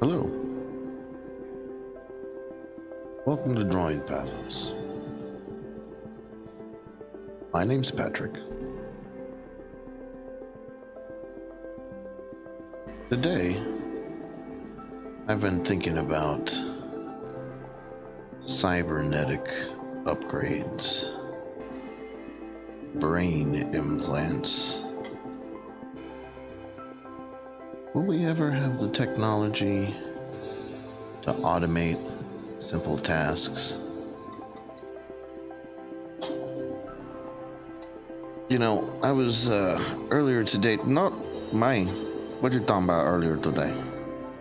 Hello. Welcome to Drawing Pathos. My name's Patrick. Today, I've been thinking about cybernetic upgrades, brain implants. Will we ever have the technology to automate simple tasks? You know, I was earlier today, not mine. What you talking about earlier today?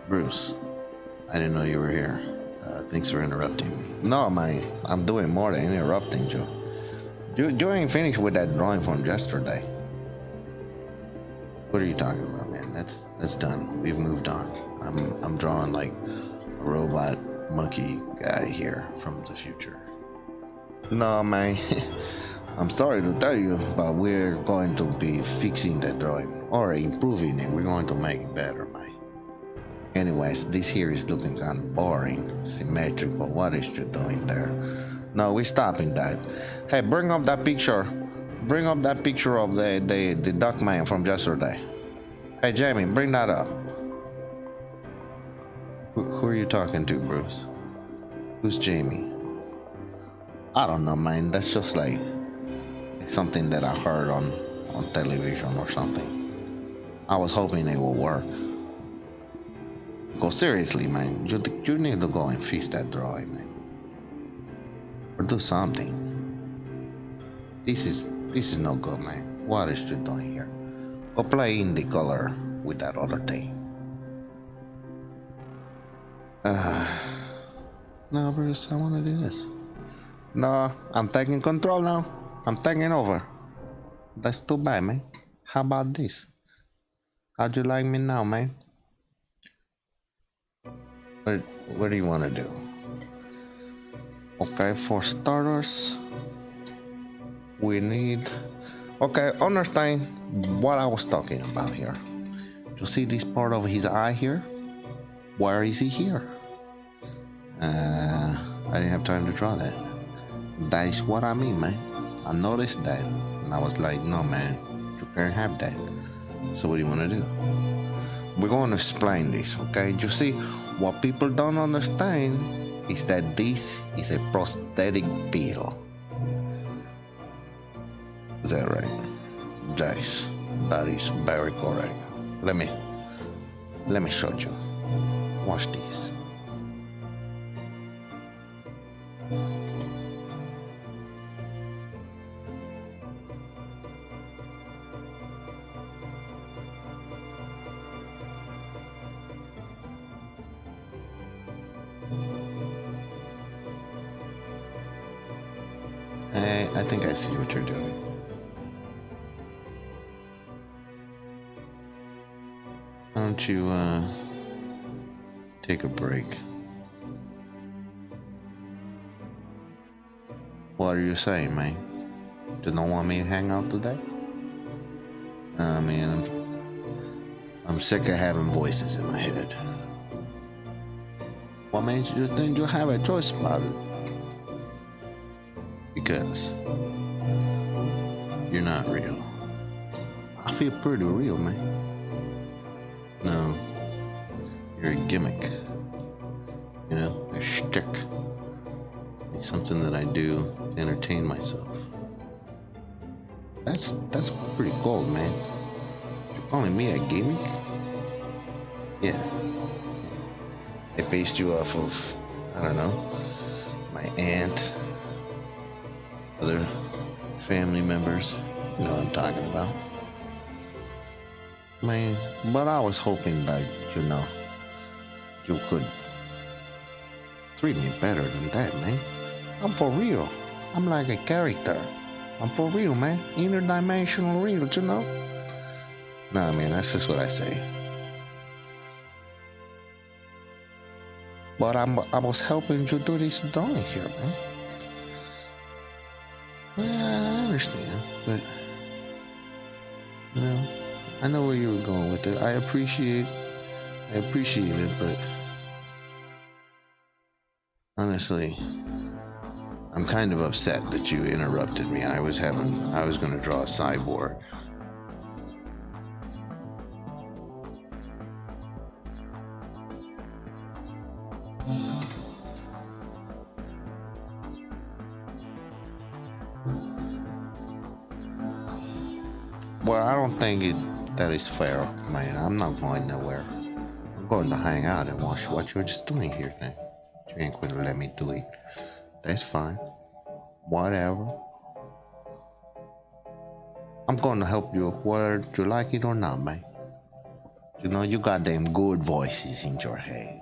Bruce, I didn't know you were here. Thanks for interrupting me. No, man, I'm doing more than interrupting you. You ain't finished with that drawing from yesterday. What are you talking about, man? That's done. We've moved on. I'm drawing like a robot monkey guy here from the future. No, man. I'm sorry to tell you, but we're going to be fixing that drawing or improving it. We're going to make it better, man. Anyways, this here is looking kind of boring, symmetrical. What is you doing there? No, we're stopping that. Hey, bring up that picture. Bring up that picture of the duck man from yesterday. Hey, Jamie, bring that up. Who are you talking to, Bruce? Who's Jamie? I don't know, man. That's just like something that I heard on television or something. I was hoping it would work. Go seriously, man. You need to go and fix that drawing, man. Or do something. This is no good, man. What is you doing here? Go play in the color with that other thing. No, Bruce, I want to do this. No, I'm taking control now. I'm taking over. That's too bad, man. How about this? How'd you like me now, man? What do you want to do? Okay, for starters, we need... Okay, understand what I was talking about here. You see this part of his eye here? Where is he here? I didn't have time to draw that. That is what I mean, man. I noticed that, and I was like, no, man, you can't have that. So what do you want to do? We're going to explain this, okay? You see, what people don't understand is that this is a prosthetic pill. Is that right? Yes, that is very correct. Let me show you. Watch this. I think I see what you're doing. Why don't you take a break? What are you saying, man? You don't want me to hang out today? Man, I'm sick of having voices in my head. What makes you think you have a choice about it? Because you're not real. I feel pretty real, man. No, you're a gimmick. You know, a shtick. It's something that I do to entertain myself. That's pretty cold, man. You're calling me a gimmick? Yeah. I based you off of, I don't know, my aunt, other family members. You know what I'm talking about. Man, but I was hoping that, you know, you could treat me better than that, man. I'm for real. I'm like a character. I'm for real, man. Interdimensional real, you know? Nah, man, that's just what I say. But I was helping you do this drawing here, man. Yeah, I understand, but you know, I know where you were going with it. I appreciate it, but honestly, I'm kind of upset that you interrupted me. I was going to draw a cyborg. Well, I don't think that is fair, man. I'm not going nowhere. I'm going to hang out and watch what you're just doing here, then. You ain't going to let me do it. That's fine. Whatever. I'm going to help you whether you like it or not, man. You know, you got them good voices in your head.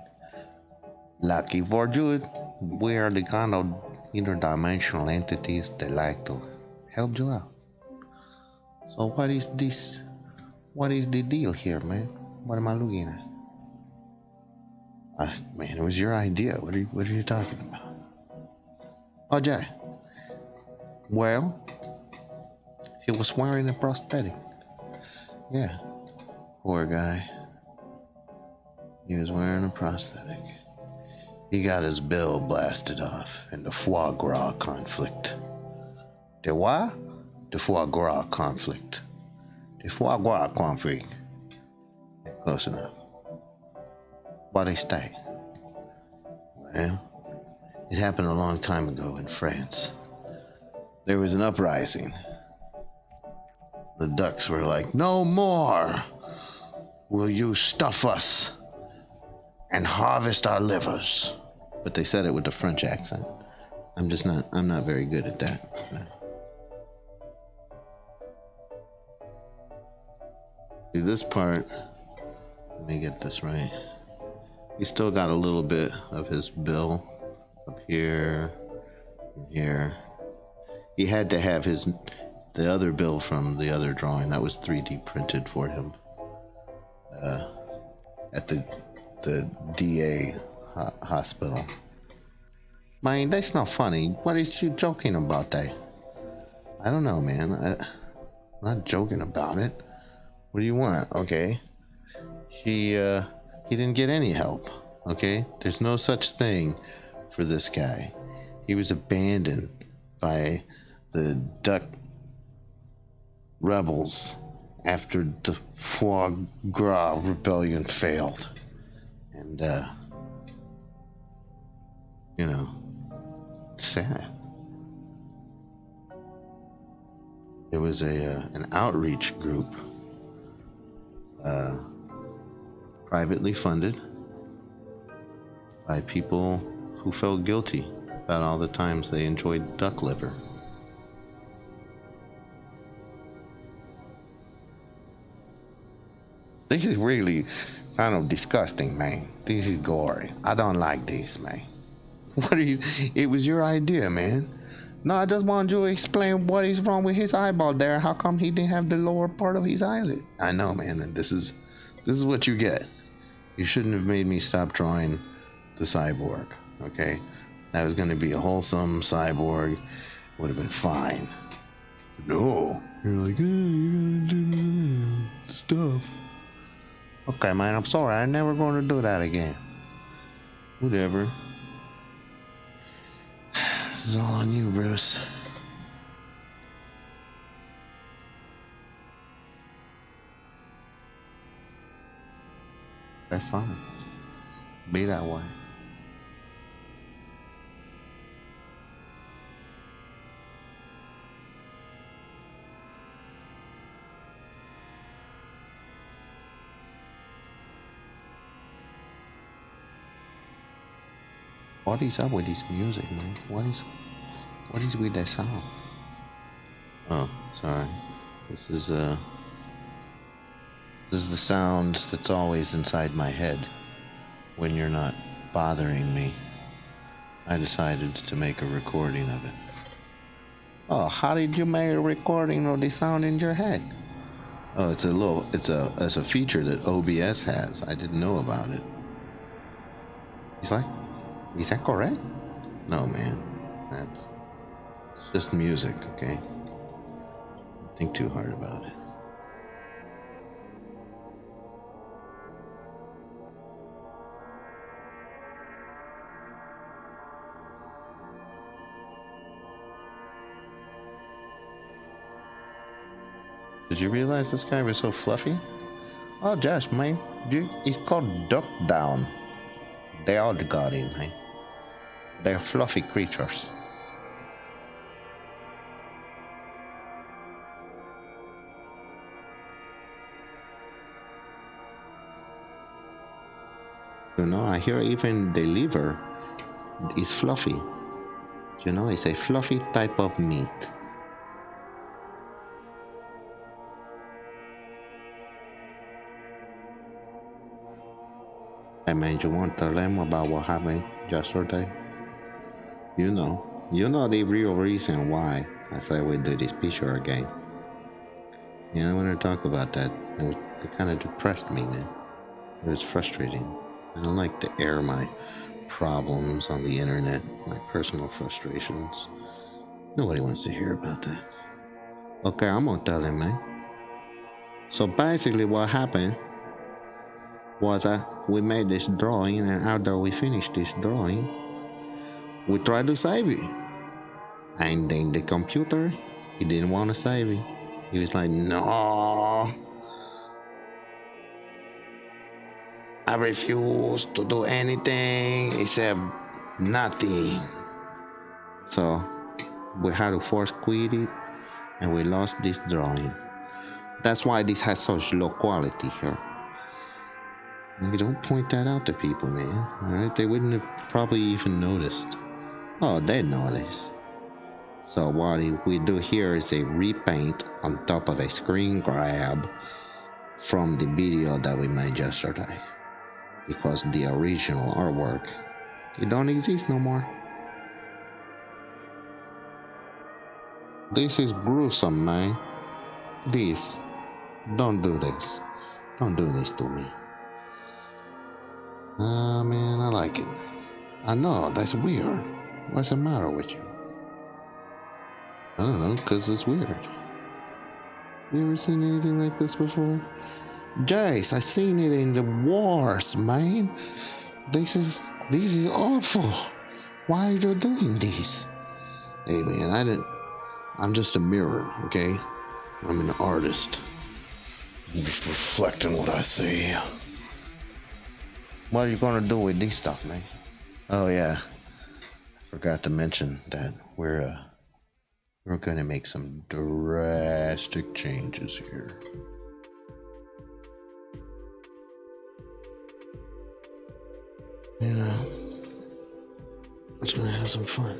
Lucky for you, we are the kind of interdimensional entities that like to help you out. So what is this? What is the deal here, man? What am I looking at? Man, it was your idea. What are you talking about? Oh, Jay. Well, he was wearing a prosthetic. Yeah. Poor guy. He was wearing a prosthetic. He got his bill blasted off in the Foie Gras conflict. The what? The Foie Gras conflict. The Foie Gras conflict. Close enough. What is that? Well, it happened a long time ago in France. There was an uprising. The ducks were like, no more will you stuff us and harvest our livers. But they said it with a French accent. I'm not very good at that. See, this part, let me get this right. He still got a little bit of his bill up here and here. He had to have the other bill from the other drawing that was 3D printed for him at the DA hospital. Man, that's not funny. What is you joking about that? I don't know, man. I'm not joking about it. What do you want? Okay. He didn't get any help. Okay? There's no such thing for this guy. He was abandoned by the duck rebels after the Foie Gras rebellion failed. And, you know, sad. There was an outreach group, privately funded by people who felt guilty about all the times they enjoyed duck liver. This is really kind of disgusting, man. This is gory. I don't like this, man. It was your idea, man. No, I just wanted you to explain what is wrong with his eyeball there. How come he didn't have the lower part of his eyelid? I know, man, and this is what you get. You shouldn't have made me stop drawing the cyborg, okay? That was going to be a wholesome cyborg. Would have been fine. No. You're like, hey, you gotta do stuff. Okay, man, I'm sorry. I'm never going to do that again. Whatever. This is all on you, Bruce. That's fine. Be that way. What is up with this music, man? What is with that sound? Oh, sorry. This is the sound that's always inside my head when you're not bothering me. I decided to make a recording of it. Oh, how did you make a recording of the sound in your head? Oh, it's a feature that OBS has. I didn't know about it. He's like, is that correct? No, man. It's just music, okay? Don't think too hard about it. Did you realize this guy was so fluffy? Oh, Josh, man, he's called Duck Down. They all got him, man. They're fluffy creatures. You know, I hear even the liver is fluffy. You know, it's a fluffy type of meat. Hey man, you want to tell them about what happened yesterday? You know the real reason why I said we do this picture again. Yeah, I want to talk about that. It kind of depressed me, man. It was frustrating. I don't like to air my problems on the internet, my personal frustrations. Nobody wants to hear about that. Okay, I'm gonna tell him, man. So basically, what happened was we made this drawing, and after we finished this drawing, we tried to save it. And then the computer, he didn't want to save it. He was like, no, I refuse to do anything except nothing. So we had to force quit it, and we lost this drawing. That's why this has such low quality here. You don't point that out to people, man. Alright? They wouldn't have probably even noticed. Oh, they notice. So what we do here is a repaint on top of a screen grab from the video that we made yesterday. Because the original artwork, it don't exist no more. This is gruesome, man. Please, don't do this. Don't do this to me. Ah, man, I like it. I know, that's weird. What's the matter with you? I don't know, cause it's weird. You ever seen anything like this before? Jace, I seen it in the wars, man. This is awful. Why are you doing this? Hey man, I'm just a mirror, okay? I'm an artist. I'm just reflecting what I see. What are you gonna do with this stuff, man? Oh yeah, forgot to mention that we're gonna make some drastic changes here. Yeah, we're just gonna have some fun.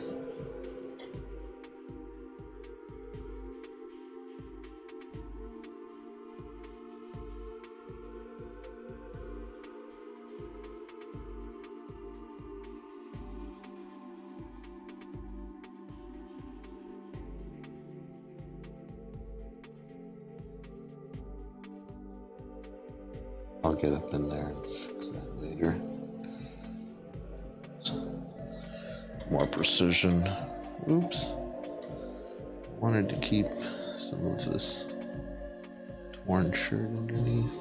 I'll get up in there and fix that later. More precision. Oops. Wanted to keep some of this torn shirt underneath.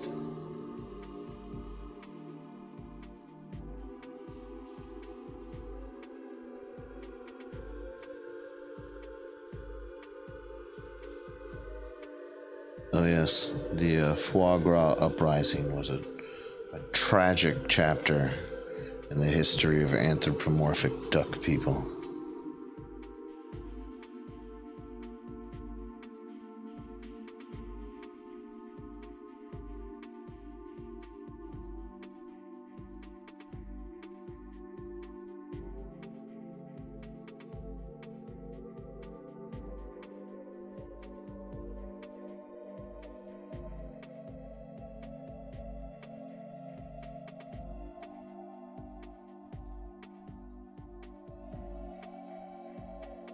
Oh yes, the Foie Gras Uprising was a tragic chapter in the history of anthropomorphic duck people.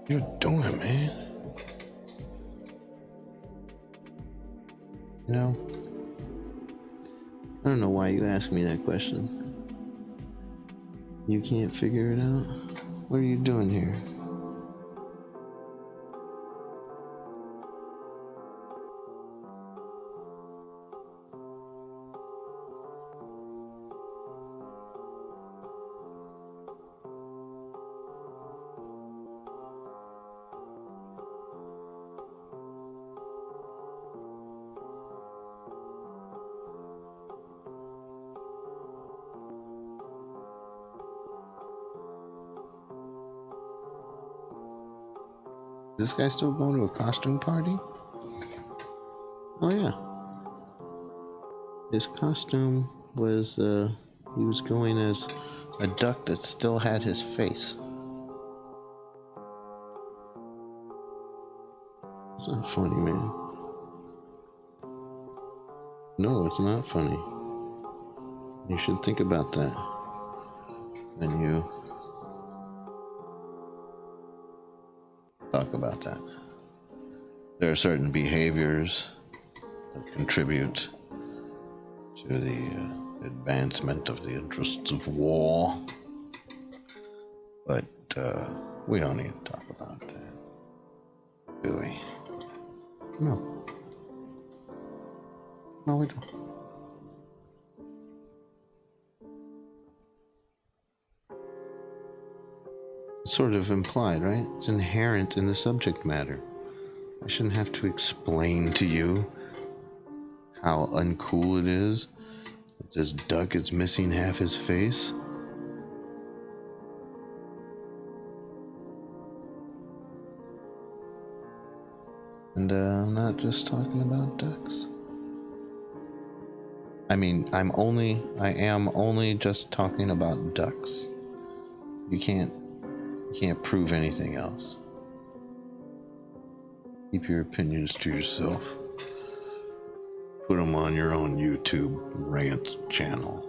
What are you doing, man? You know, I don't know why you asked me that question. You can't figure it out? What are you doing here? Is this guy still going to a costume party? Oh yeah. His costume was, he was going as a duck that still had his face. It's not funny, man. No, it's not funny. You should think about that when you talk about that. There are certain behaviors that contribute to the advancement of the interests of war, but we don't need to talk about that, do we? No. No, we don't. It's sort of implied, right? It's inherent in the subject matter. I shouldn't have to explain to you how uncool it is that this duck is missing half his face. And I'm not just talking about ducks. I mean, I am only just talking about ducks. You can't prove anything else. Keep your opinions to yourself. Put them on your own YouTube rant channel.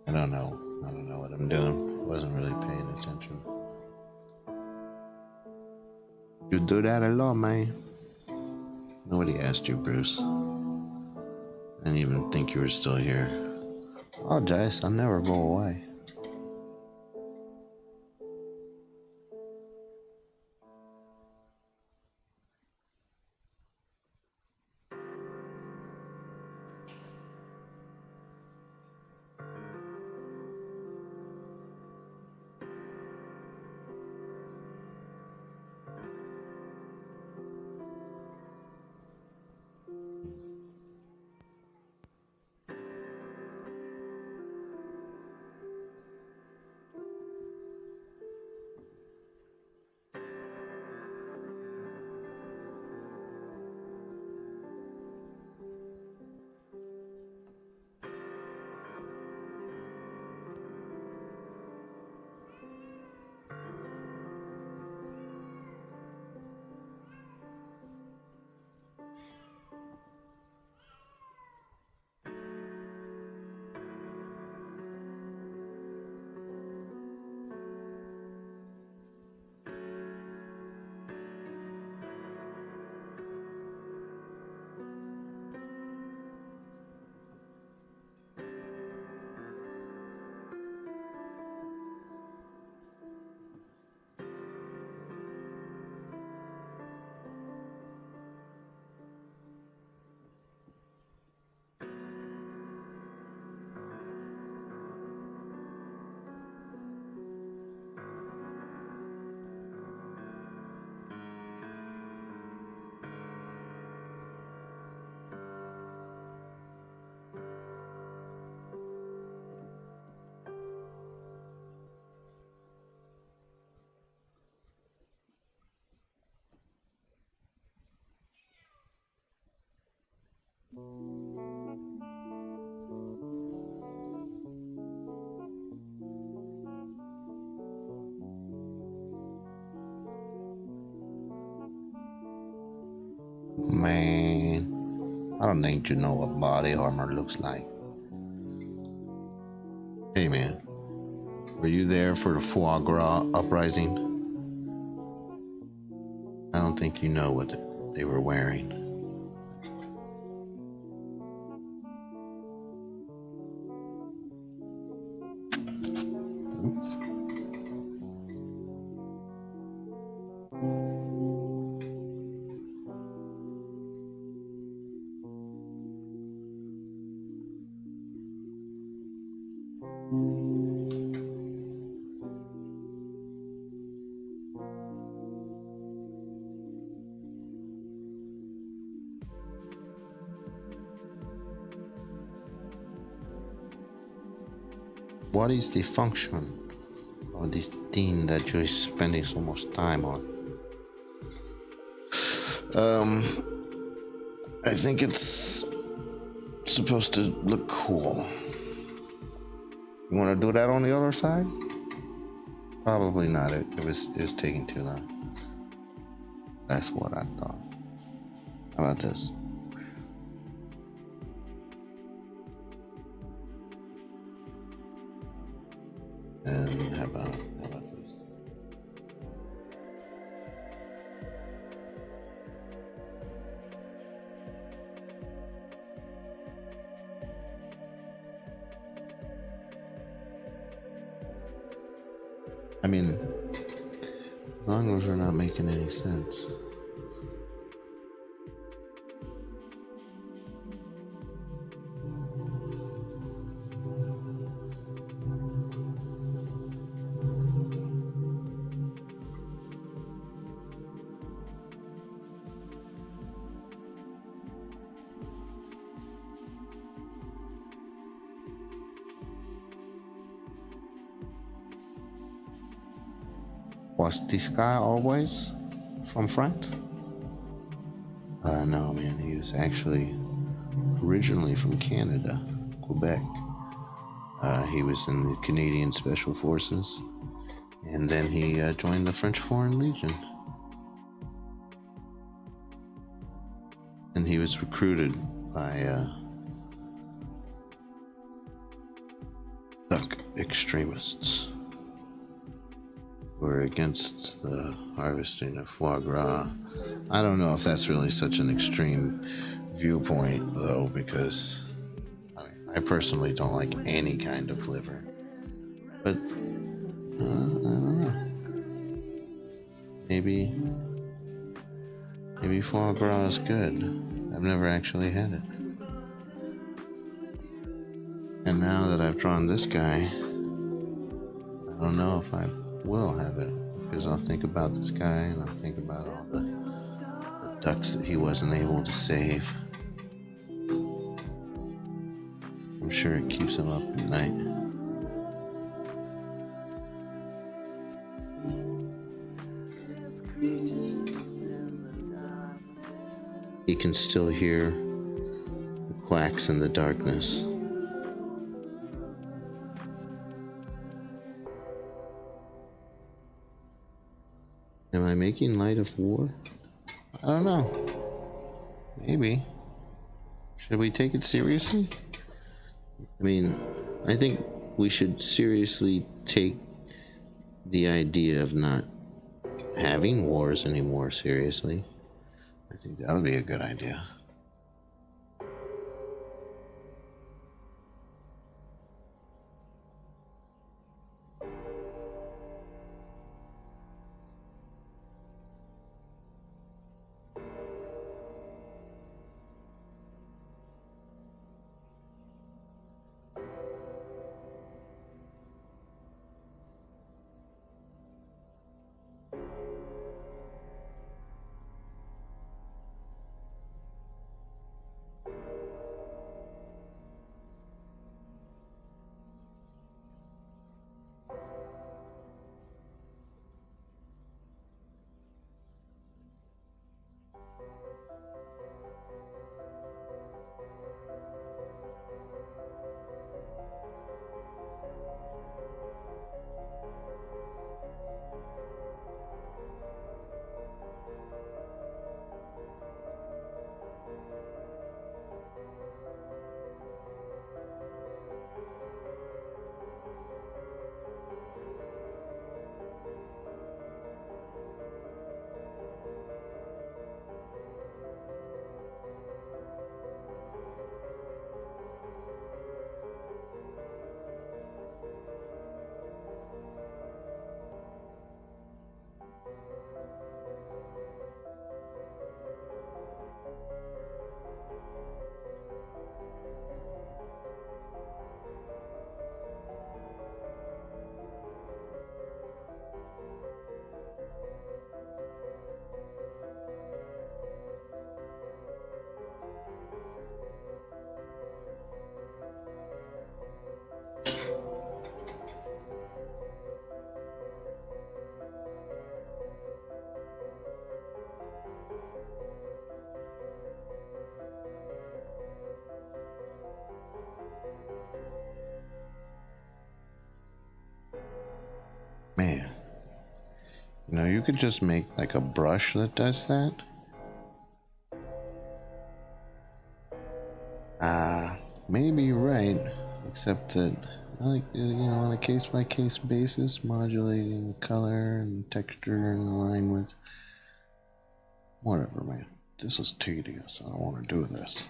I don't know. I don't know what I'm doing. Wasn't really paying attention. You do that a lot, man. Nobody asked you, Bruce. I didn't even think you were still here. Oh, Jace, I'll never go away. Man. I don't think you know what body armor looks like. Hey man, were you there for the Foie Gras Uprising? I don't think you know what they were wearing. Oops. What is the function of this thing that you're spending so much time on? I think it's supposed to look cool. You want to do that on the other side? Probably not. It was taking too long. That's what I thought. How about this? And how about this? I mean, as long as we're not making any sense. Was this guy always from front? No, man. He was actually originally from Canada, Quebec. He was in the Canadian Special Forces, and then he joined the French Foreign Legion. And he was recruited by duck extremists who were against the harvesting of foie gras. I don't know if that's really such an extreme viewpoint, though, because I personally don't like any kind of liver. But I don't know. Maybe foie gras is good. I've never actually had it. And now that I've drawn this guy, I don't know if I will have it, because I'll think about this guy and I'll think about all the ducks that he wasn't able to save. I'm sure it keeps him up at night. He can still hear the quacks in the darkness. Am I making light of war? I don't know. Maybe. Should we take it seriously? I mean, I think we should seriously take the idea of not having wars anymore seriously. I think that would be a good idea. You know, you could just make like a brush that does that. Maybe you're right, except that I like, you know, on a case-by-case basis, modulating color and texture in line with whatever, man. This is tedious. I don't want to do this.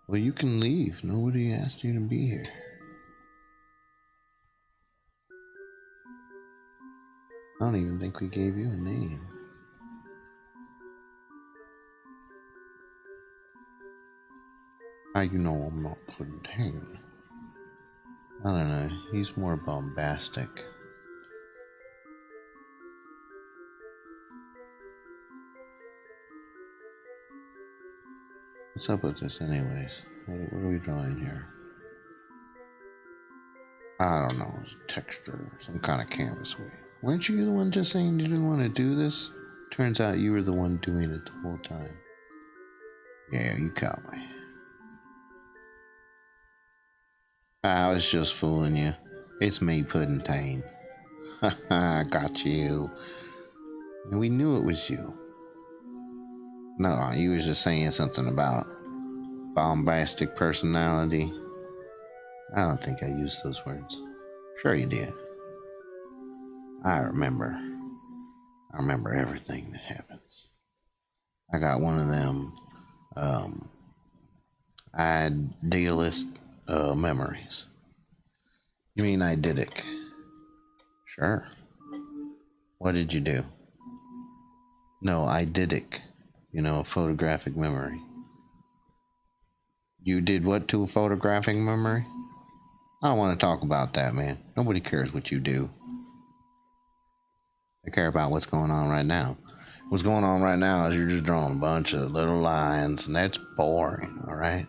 Well, you can leave. Nobody asked you to be here. I don't even think we gave you a name. How you know I'm not Pudding? I don't know. He's more bombastic. What's up with this anyways? What are we drawing here? I don't know. Texture. Some kind of canvas way. Weren't you the one just saying you didn't want to do this? Turns out you were the one doing it the whole time. Yeah, you caught me. I was just fooling you. It's me, Pudding. Haha, got you. And we knew it was you. No, you was just saying something about bombastic personality. I don't think I used those words. Sure you did. I remember everything that happens. I got one of them idealist memories. You mean eidetic? Sure. What did you do? No, eidetic. You know, a photographic memory. You did what to a photographic memory? I don't want to talk about that, man. Nobody cares what you do. They care about what's going on right now. What's going on right now is you're just drawing a bunch of little lines, and that's boring, alright?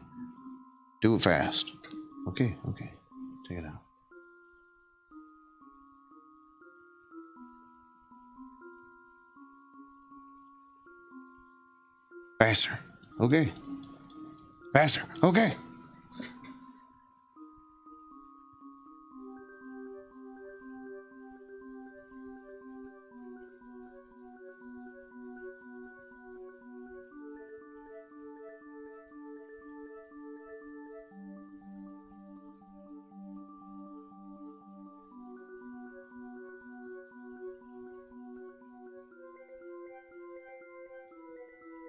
Do it fast. Okay. Take it out. Faster. Okay. Faster. Okay.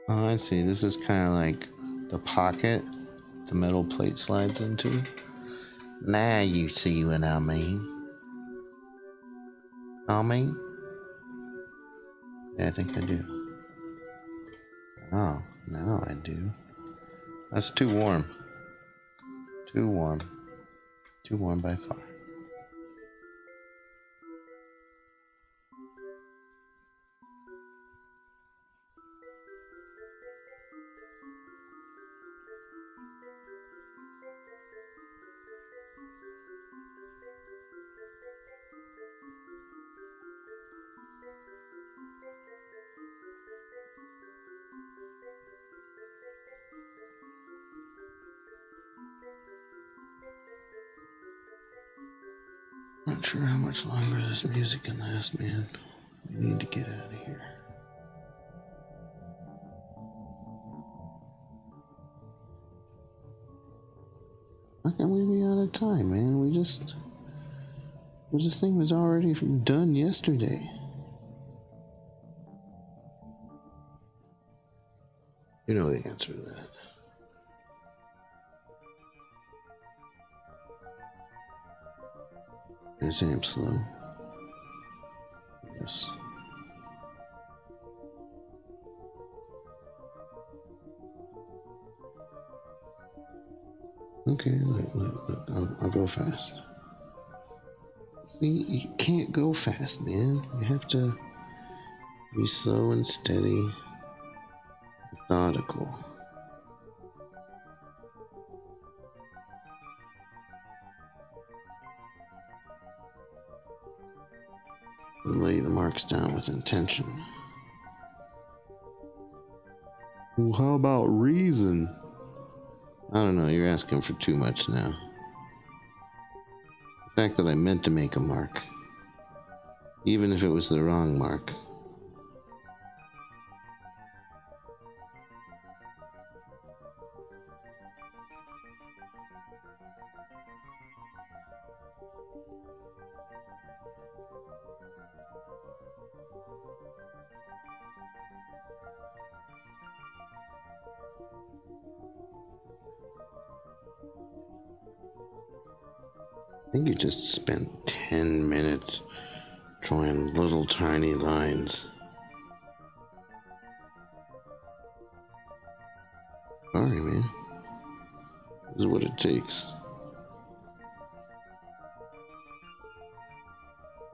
Oh, I see. This is kind of like the pocket the metal plate slides into. Now you see what I mean. Yeah, I think I do. Oh, now I do. That's too warm. Too warm. Too warm by far. Not sure how much longer this music can last, man. We need to get out of here. How can we be out of time, man? This thing was already done yesterday. You know the answer to that. You're saying I'm slow? Yes. Okay, look, I'll go fast. See, you can't go fast, man. You have to be slow and steady, methodical. And lay the marks down with intention. Well, how about reason? I don't know, you're asking for too much now. The fact that I meant to make a mark even if it was the wrong mark. I think you just spent 10 minutes drawing little tiny lines. Sorry, man. This is what it takes.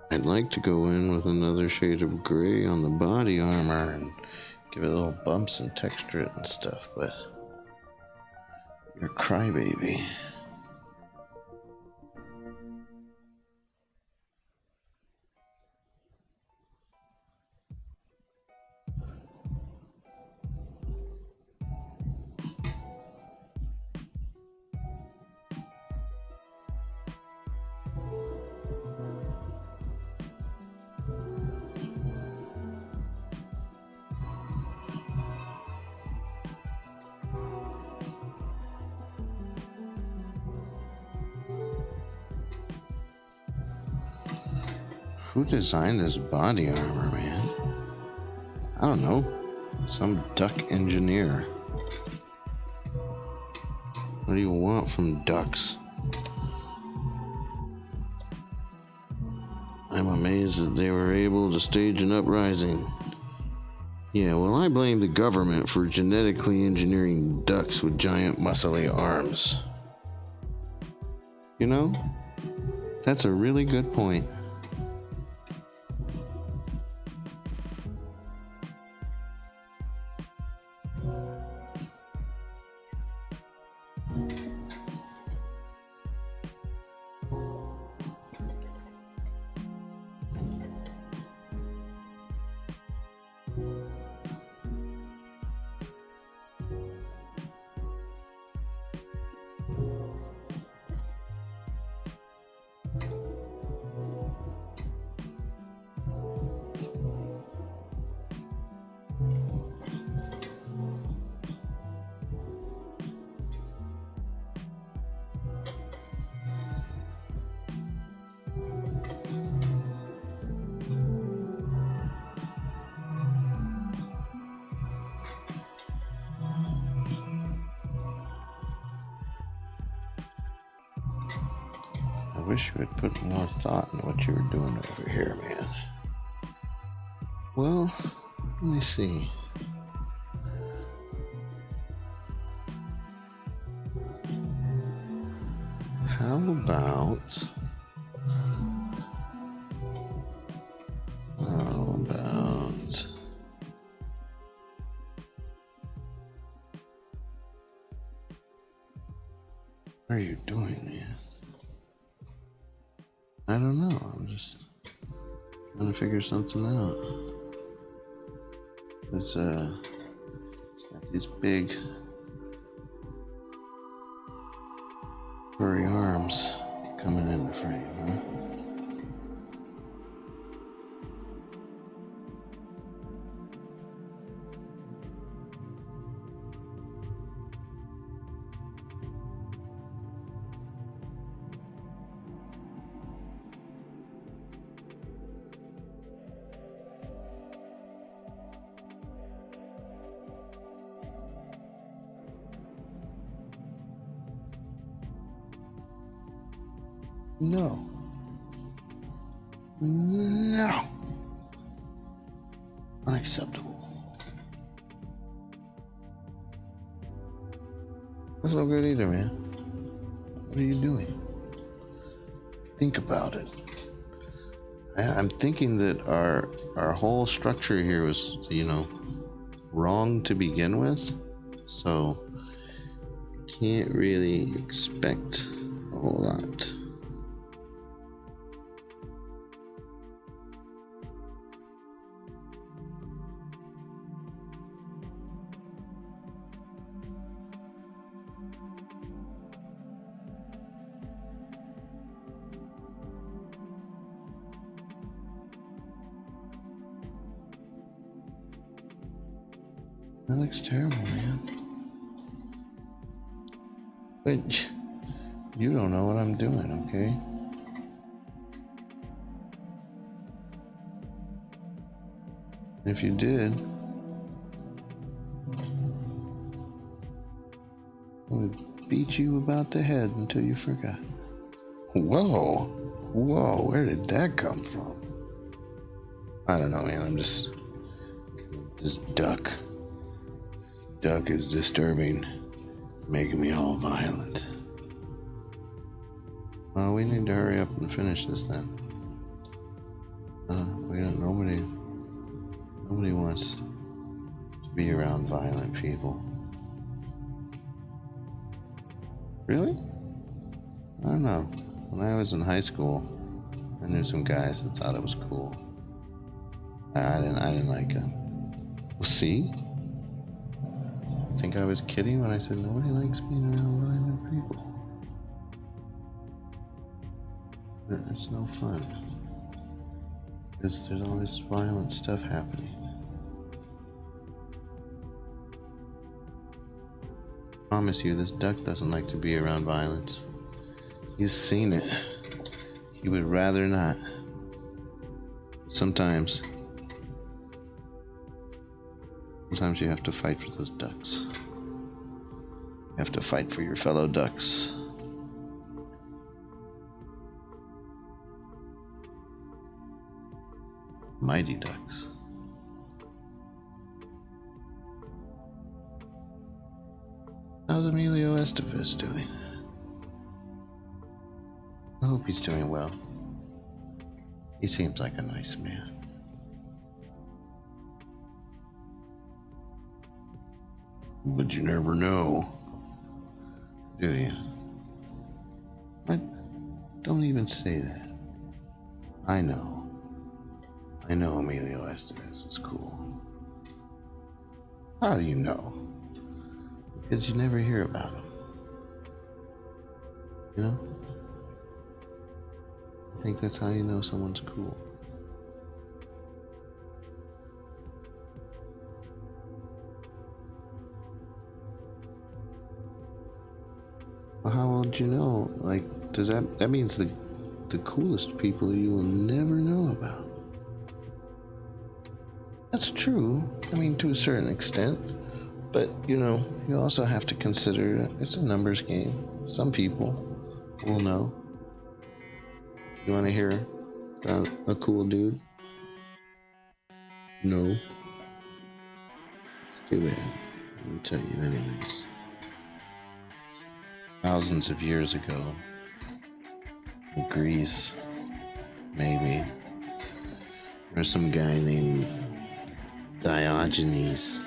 I'd like to go in with another shade of gray on the body armor and give it little bumps and texture it and stuff, but you're a crybaby. Who designed this body armor, man? I don't know. Some duck engineer. What do you want from ducks? I'm amazed that they were able to stage an uprising. Yeah, well, I blame the government for genetically engineering ducks with giant muscly arms. You know, that's a really good point. I wish you had put more thought into what you were doing over here, man. Well, let me see. How about... What are you doing, man? I don't know. I'm just trying to figure something out. It's got these big furry arms coming in the frame, huh? No. No. Unacceptable. That's no good either, man. What are you doing? Think about it. I'm thinking that our whole structure here was, wrong to begin with. So, can't really expect a whole lot. That looks terrible, man. But you don't know what I'm doing, okay? If you did, I would beat you about the head until you forgot. Whoa, where did that come from? I don't know, man. This duck is disturbing, making me all violent. Well, we need to hurry up and finish this then. Nobody wants to be around violent people. Really? I don't know. When I was in high school, I knew some guys that thought it was cool. I didn't like them. Well, see? I think I was kidding when I said nobody likes being around violent people. It's no fun. Because there's always violent stuff happening. I promise you, this duck doesn't like to be around violence. He's seen it. He would rather not. Sometimes you have to fight for those ducks. You have to fight for your fellow ducks. Mighty ducks. How's Emilio Estevez doing? I hope he's doing well. He seems like a nice man. But you never know, do you? What? Don't even say that. I know Emilio Estevez is cool. How do you know? Because you never hear about him. You know? I think that's how you know someone's cool. Well, how would you know? Like, does that means the coolest people you will never know about? That's true. I mean, to a certain extent. But, you also have to consider it's a numbers game. Some people will know. You want to hear about a cool dude? No. It's too bad. I'll tell you anyways. Thousands of years ago, in Greece, maybe, there was some guy named Diogenes.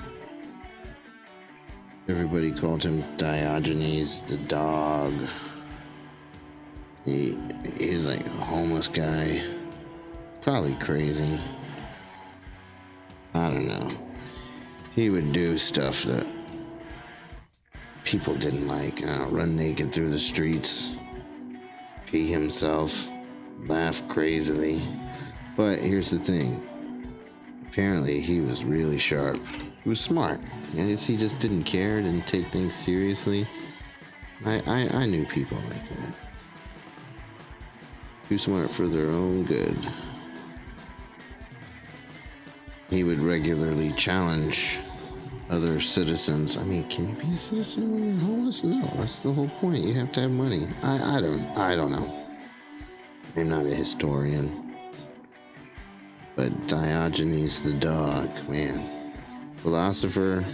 Everybody called him Diogenes the dog. He's like a homeless guy, probably crazy. I don't know. He would do stuff that people didn't like. Run naked through the streets, pee himself, laugh crazily. But here's the thing. Apparently he was really sharp. He was smart. He just didn't care, didn't take things seriously. I knew people like that. Too smart for their own good. He would regularly challenge other citizens. I mean, can you be a citizen when you're homeless? No, that's the whole point. You have to have money. I don't know. I'm not a historian. But Diogenes the dog, man. Philosopher.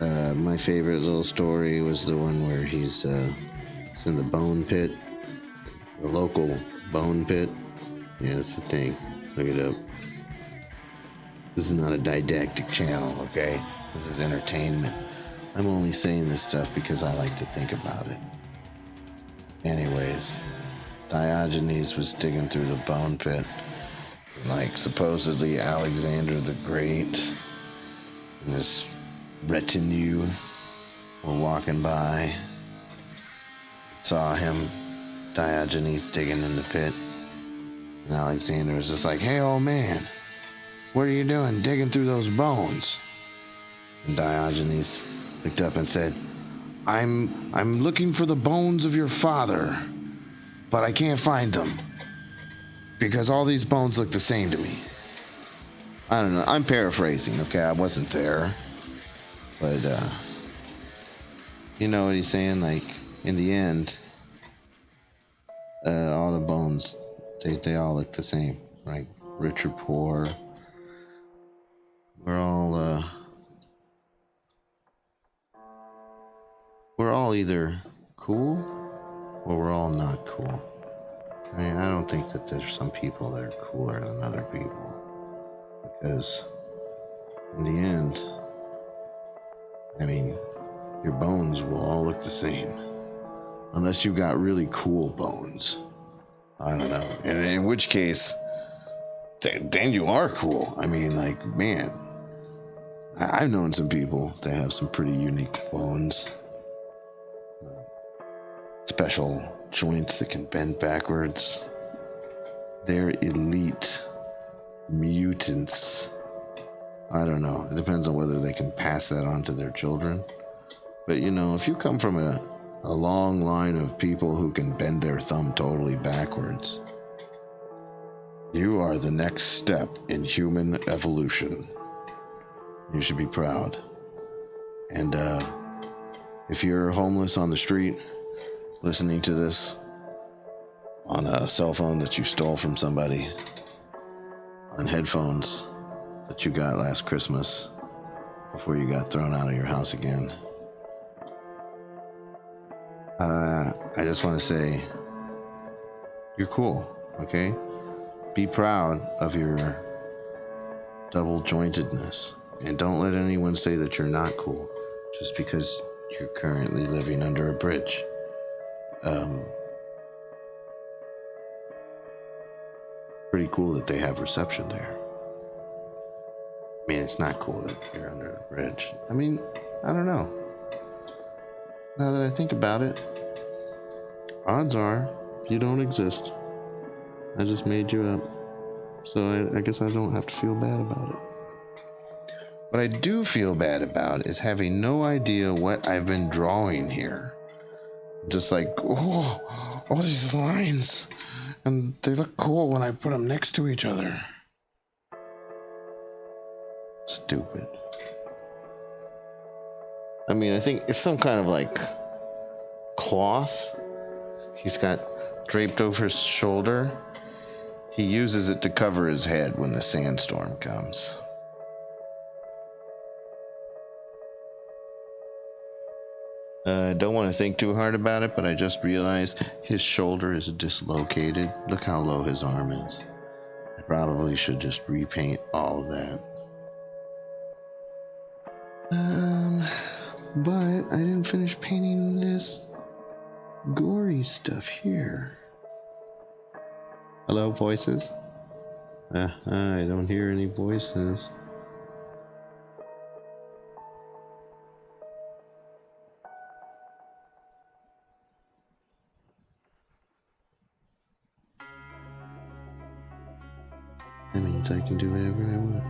My favorite little story was the one where he's in the bone pit. The local bone pit. Yeah, that's the thing. Look it up. This is not a didactic channel, okay? This is entertainment. I'm only saying this stuff because I like to think about it. Anyways, Diogenes was digging through the bone pit. Like, supposedly Alexander the Great and his retinue were walking by. Saw him, Diogenes, digging in the pit. And Alexander was just like, "Hey, old man, what are you doing digging through those bones?" And Diogenes looked up and said, I'm looking for the bones of your father, but I can't find them because all these bones look the same to me. I don't know. I'm paraphrasing, okay? I wasn't there. But, you know what he's saying? Like, in the end, all the bones, they all look the same, right? Rich or poor. We're all either cool or we're all not cool. I mean, I don't think that there's some people that are cooler than other people. Because in the end, I mean, your bones will all look the same. Unless you've got really cool bones. I don't know. And in which case, then you are cool. I mean, like, man, I've known some people that have some pretty unique bones. Special joints that can bend backwards. They're elite mutants. I don't know. It depends on whether they can pass that on to their children. But, you know, if you come from a long line of people who can bend their thumb totally backwards, you are the next step in human evolution. You should be proud. And if you're homeless on the street, listening to this on a cell phone that you stole from somebody, on headphones that you got last Christmas before you got thrown out of your house again, I just want to say, you're cool, okay? Be proud of your double jointedness, and don't let anyone say that you're not cool just because you're currently living under a bridge. Pretty cool that they have reception there. I mean, it's not cool that you're under a bridge. I mean, I don't know. Now that I think about it, odds are you don't exist. I just made you up. So I guess I don't have to feel bad about it. What I do feel bad about is having no idea what I've been drawing here. Just like, oh, all these lines. And they look cool when I put them next to each other. Stupid. I mean, I think it's some kind of like cloth he's got draped over his shoulder. He uses it to cover his head when the sandstorm comes. I don't want to think too hard about it, but I just realized his shoulder is dislocated. Look how low his arm is. I probably should just repaint all of that. But I didn't finish painting this gory stuff here. Hello, voices? I don't hear any voices. That means I can do whatever I want.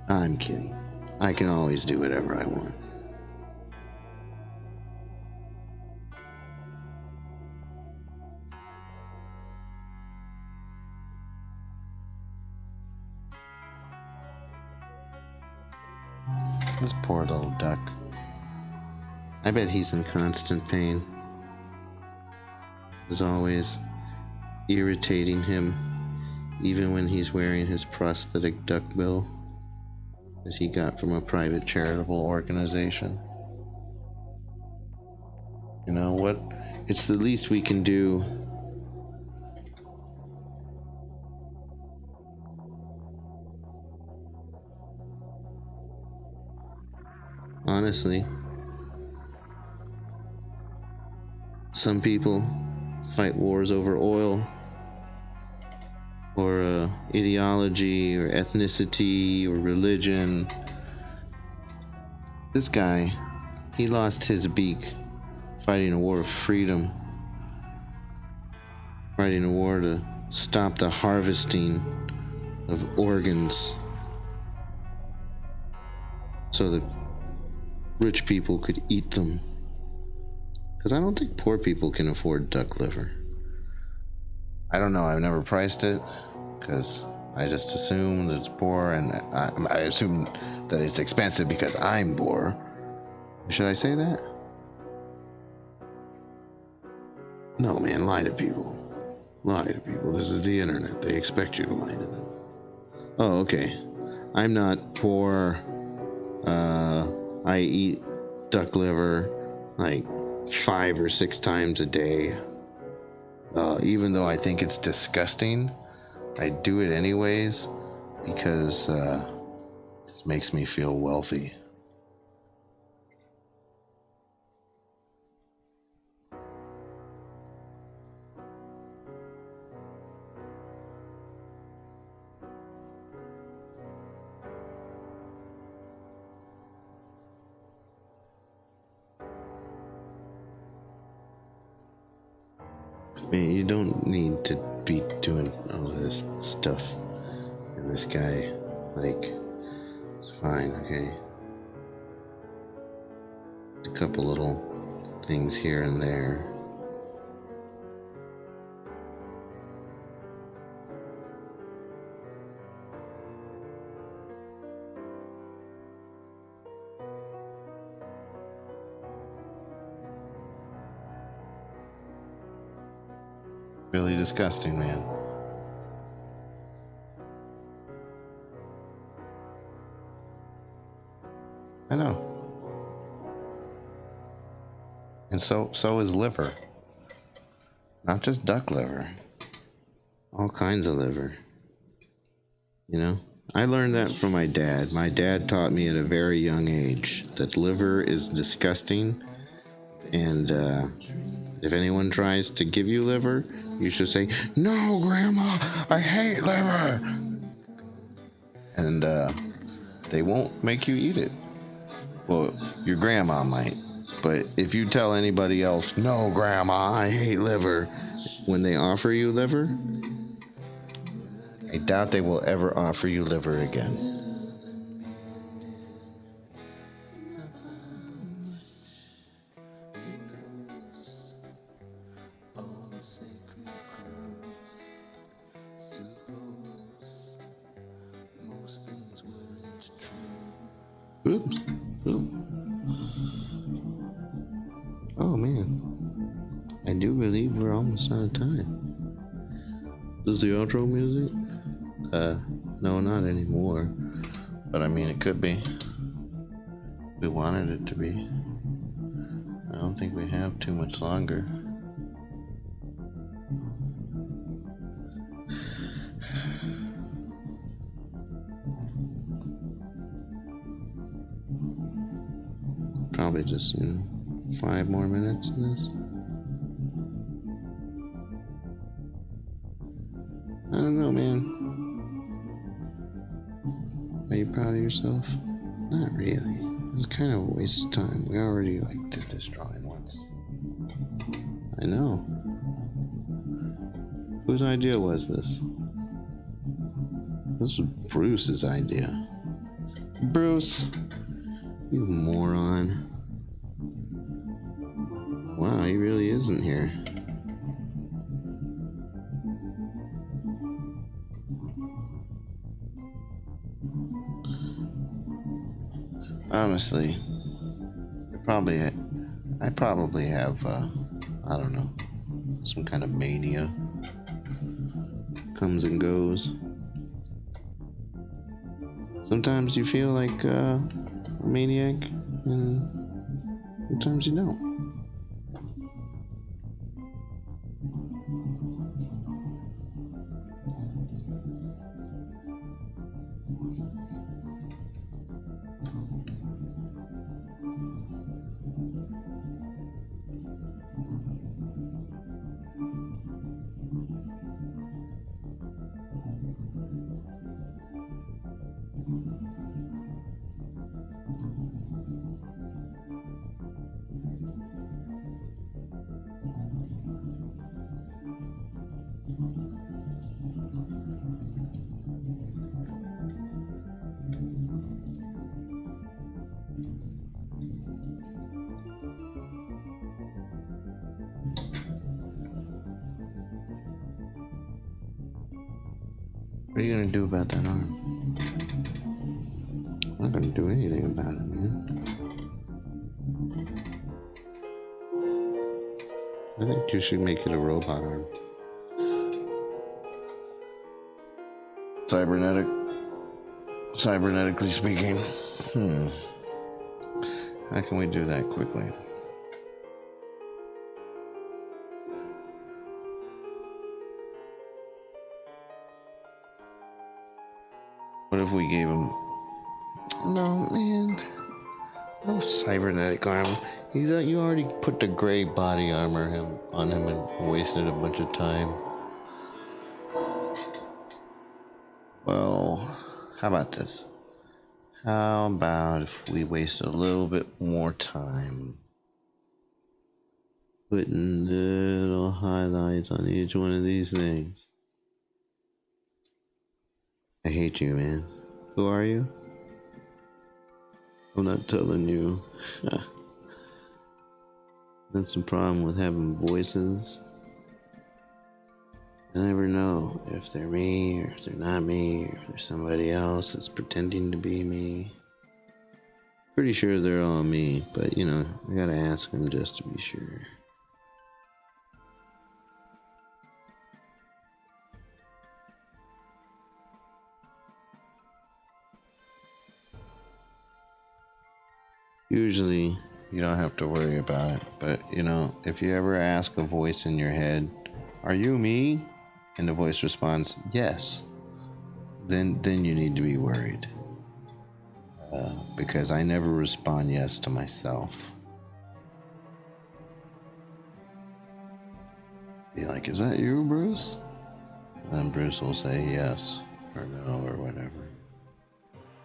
I'm kidding. I can always do whatever I want. This poor little duck. I bet he's in constant pain. This is always irritating him, even when he's wearing his prosthetic duck bill, as he got from a private charitable organization. You know what? It's the least we can do. Honestly, some people fight wars over oil, or ideology, or ethnicity, or religion. This guy, he lost his beak fighting a war of freedom, fighting a war to stop the harvesting of organs so that rich people could eat them. Because I don't think poor people can afford duck liver. I don't know, I've never priced it, because I just assume that it's poor, and I assume that it's expensive because I'm poor. Should I say that? No, man, lie to people. Lie to people. This is the internet. They expect you to lie to them. Oh, okay. I'm not poor. I eat duck liver like 5 or 6 times a day. Even though I think it's disgusting, I do it anyways because this makes me feel wealthy. Man, you don't need to be doing all this stuff. And this guy, like, it's fine, okay? A couple little things here and there. Really disgusting, man. I know. And so is liver. Not just duck liver. All kinds of liver. You know? I learned that from my dad. My dad taught me at a very young age that liver is disgusting, and if anyone tries to give you liver, you should say, "No, Grandma, I hate liver." And they won't make you eat it. Well, your grandma might. But if you tell anybody else, "No, Grandma, I hate liver," when they offer you liver, I doubt they will ever offer you liver again. Oops. Oops. Oh man, I do believe we're almost out of time. This is the outro music? No, not anymore. But I mean, it could be. We wanted it to be. I don't think we have too much longer. Probably just, 5 more minutes in this. I don't know, man. Are you proud of yourself? Not really. It's kind of a waste of time. We already did this drawing once. I know. Whose idea was this? This was Bruce's idea. Bruce, you moron. Wow, he really isn't here. Honestly, I probably have, I don't know, some kind of mania. Comes and goes. Sometimes you feel like a maniac, and sometimes you don't. What are you gonna do about that arm? I'm not gonna do anything about it, man. I think you should make it a robot arm. Cybernetically speaking. How can we do that quickly? What if we gave him... No, man. No cybernetic arm. You already put the gray body armor on him and wasted a bunch of time. Well, how about this? How about if we waste a little bit more time putting little highlights on each one of these things? I hate you, man. Who are you? I'm not telling you. That's the problem with having voices. I never know if they're me or if they're not me or if there's somebody else that's pretending to be me. Pretty sure they're all me, but you know, I gotta ask them just to be sure. Usually, you don't have to worry about it, but you know, if you ever ask a voice in your head, "Are you me?" and the voice responds, "Yes," then you need to be worried. Because I never respond yes to myself. Be like, "Is that you, Bruce?" And Bruce will say yes or no or whatever.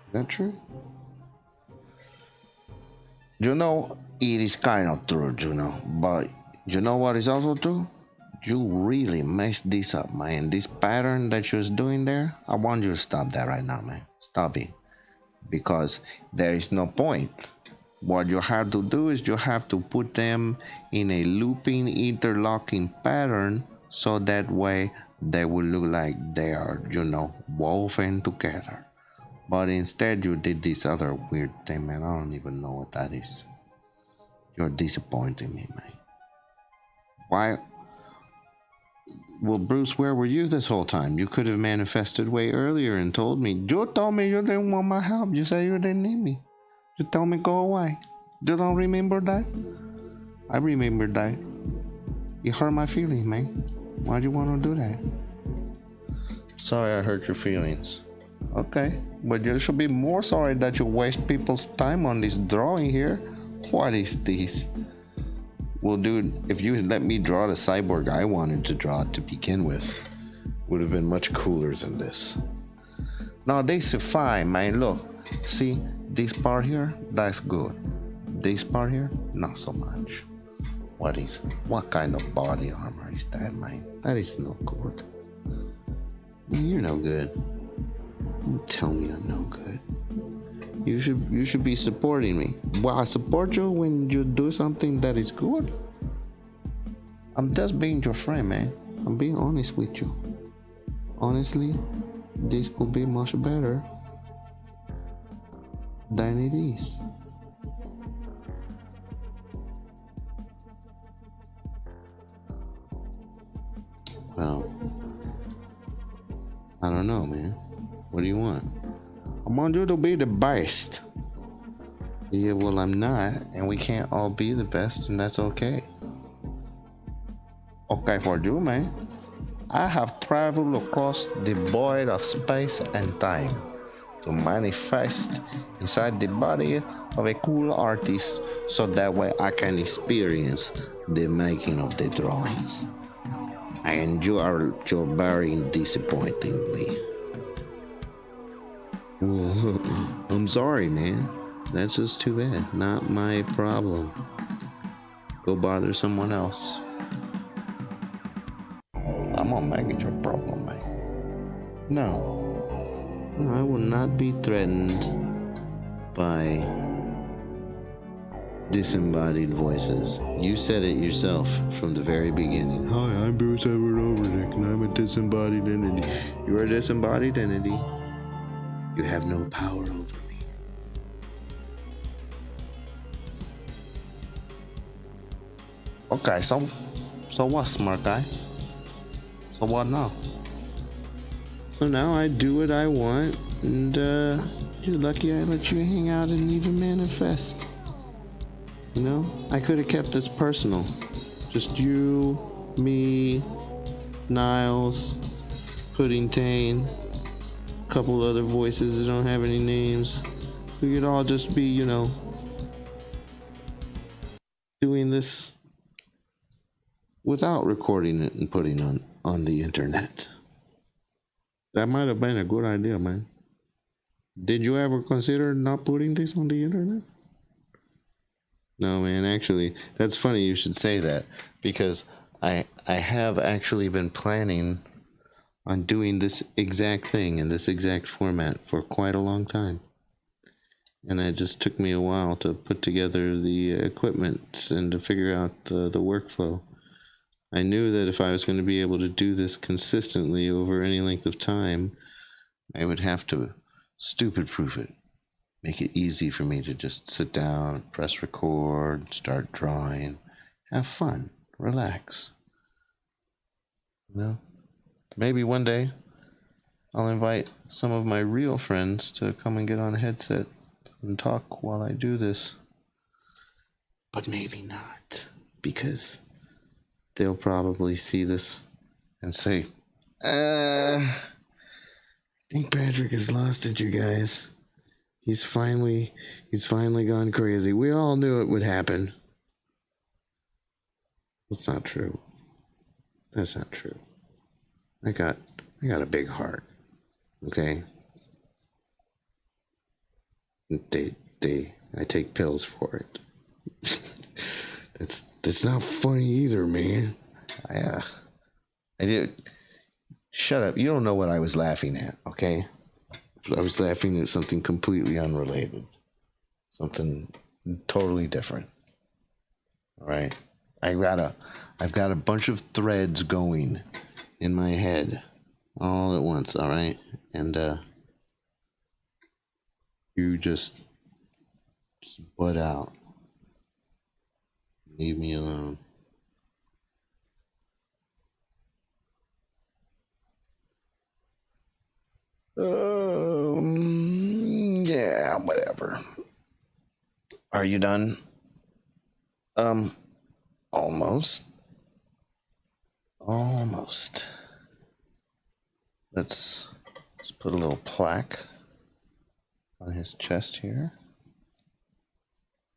Is that true? You know, it is kind of true, you know, but you know what is also true? You really messed this up, man. This pattern that you was doing there, I want you to stop that right now, man. Stop it. Because there is no point. What you have to do is you have to put them in a looping, interlocking pattern so that way they will look like they are, you know, woven together. But instead you did this other weird thing, man. I don't even know what that is. You're disappointing me, man. Why? Well, Bruce, where were you this whole time? You could have manifested way earlier and told me. You told me you didn't want my help. You said you didn't need me. You told me go away. You don't remember that? I remember that. You hurt my feelings, man. Why'd you want to do that? Sorry I hurt your feelings. Okay, but you should be more sorry that you waste people's time on this drawing here. What is this? Well, dude, if you had let me draw the cyborg I wanted to draw to begin with, would have been much cooler than this. No, this is fine, man. Look, see, this part here, that's good. This part here, not so much. What kind of body armor is that, man? That is no good. You're no good. Don't tell me I'm no good. You should be supporting me. Well, I support you when you do something that is good. I'm just being your friend, man. I'm being honest with you. Honestly, this could be much better than it is. Well, I don't know, man. What do you want? I want you to be the best. Yeah, well, I'm not, and we can't all be the best, and that's okay. Okay for you, man. I have traveled across the void of space and time to manifest inside the body of a cool artist so that way I can experience the making of the drawings. And you're very disappointing me. Well, I'm sorry, man. That's just too bad. Not my problem. Go bother someone else. I'm gonna make it your problem, man. No, I will not be threatened by disembodied voices. You said it yourself from the very beginning. Hi, I'm Bruce Edward Overnick, and I'm a disembodied entity. You're a disembodied entity. You have no power over me. Okay, so what, smart guy? So what now? So now I do what I want, and you're lucky I let you hang out and even manifest. You know, I could have kept this personal. Just you, me, Niles, Puddingtane, a couple other voices that don't have any names. We could all just be, you know, doing this without recording it and putting on the internet. That might have been a good idea, man. Did you ever consider not putting this on the internet? No, man, actually, that's funny you should say that, because I have actually been planning on doing this exact thing in this exact format for quite a long time. And it just took me a while to put together the equipment and to figure out the workflow. I knew that if I was going to be able to do this consistently over any length of time, I would have to stupid-proof it. Make it easy for me to just sit down, press record, start drawing, have fun, relax. You know? Maybe one day I'll invite some of my real friends to come and get on a headset and talk while I do this. But maybe not, because they'll probably see this and say, I think Patrick has lost it, you guys. He's finally gone crazy. We all knew it would happen. That's not true. That's not true. I got a big heart. Okay? I take pills for it. That's not funny either, man. I did. Shut up. You don't know what I was laughing at, okay? I was laughing at something completely unrelated. Something totally different. All right? I've got a bunch of threads going in my head all at once, all right? And you just butt out. Leave me alone. Yeah, whatever. Are you done? Almost. Almost. Let's put a little plaque on his chest here.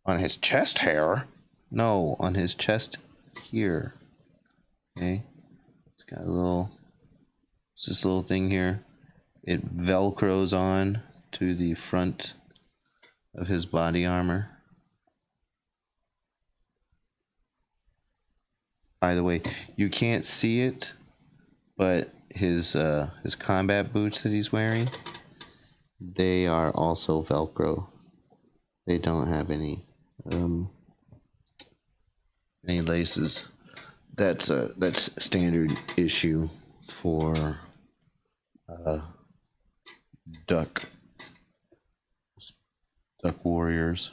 On his chest hair? No, on his chest here. Okay. It's got this little thing here. It velcros on to the front of his body armor. By the way, you can't see it, but his combat boots that he's wearing, they are also Velcro. They don't have any laces. That's standard issue for duck warriors.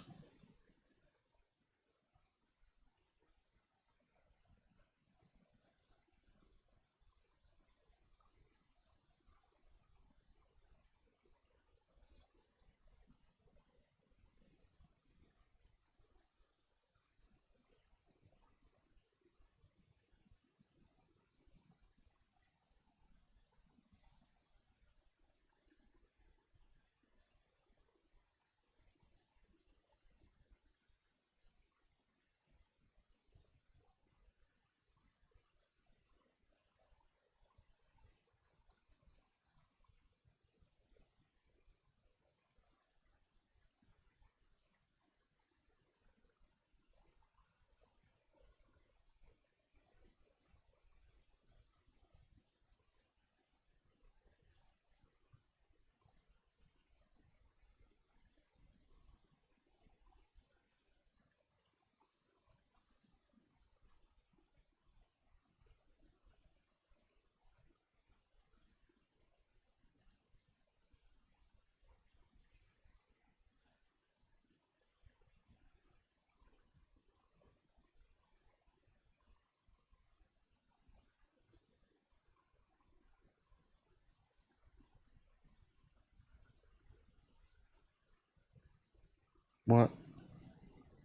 What?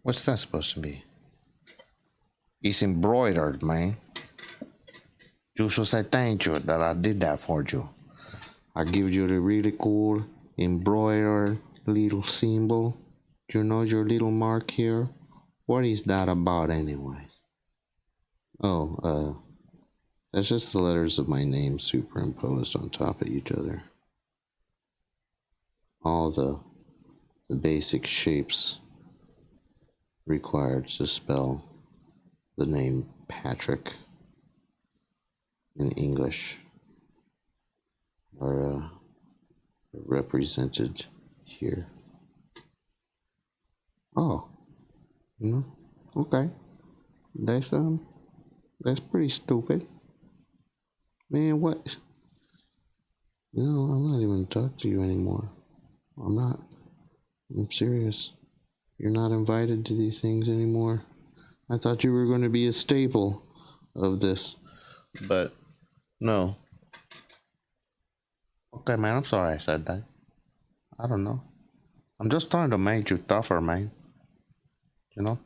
What's that supposed to be? It's embroidered, man. You should say thank you that I did that for you. I give you the really cool embroidered little symbol. You know your little mark here? What is that about anyways? Oh, that's just the letters of my name superimposed on top of each other. All the basic shapes required to spell the name Patrick in English are represented here. Oh, okay. That's pretty stupid. Man, what? I'm not even talking to you anymore. I'm not. I'm serious. You're not invited to these things anymore. I thought you were going to be a staple of this, but no. Okay, man, I'm sorry I said that. I don't know. I'm just trying to make you tougher, man.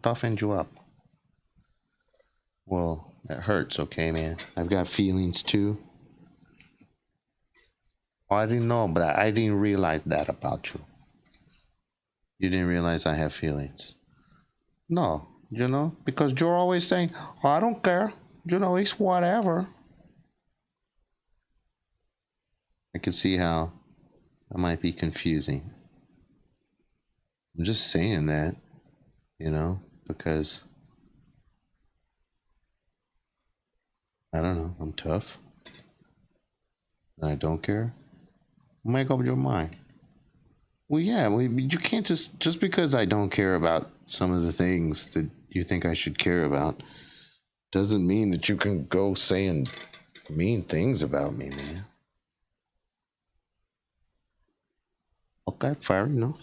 Toughen you up. Well, it hurts, okay, man. I've got feelings too. Oh, I didn't know, but I didn't realize that about you. You didn't realize I have feelings. No, because you're always saying, oh, I don't care. It's whatever. I can see how that might be confusing. I'm just saying that, because I don't know, I'm tough. And I don't care. Make up your mind. Well, yeah, you can't just because I don't care about some of the things that you think I should care about doesn't mean that you can go saying mean things about me, man. Okay, fair enough.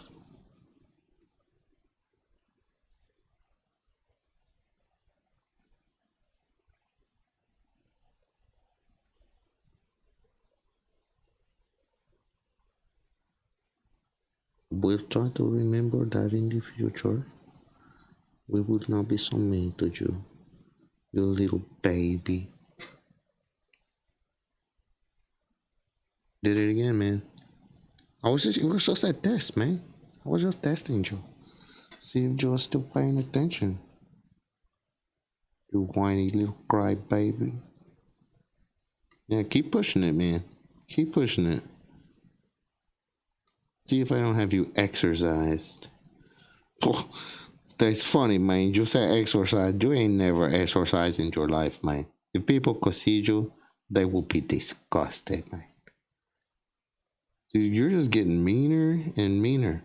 We'll try to remember that in the future. We will not be so mean to you, you little baby. Did it again, man. It was just a test, man. I was just testing you. See if you were still paying attention. You whiny little cry baby. Yeah, keep pushing it, man. Keep pushing it. See if I don't have you exercised. Oh, that's funny, man. You say exercise. You ain't never exercised in your life, man. If people could see you, they would be disgusted, man. Dude, you're just getting meaner and meaner.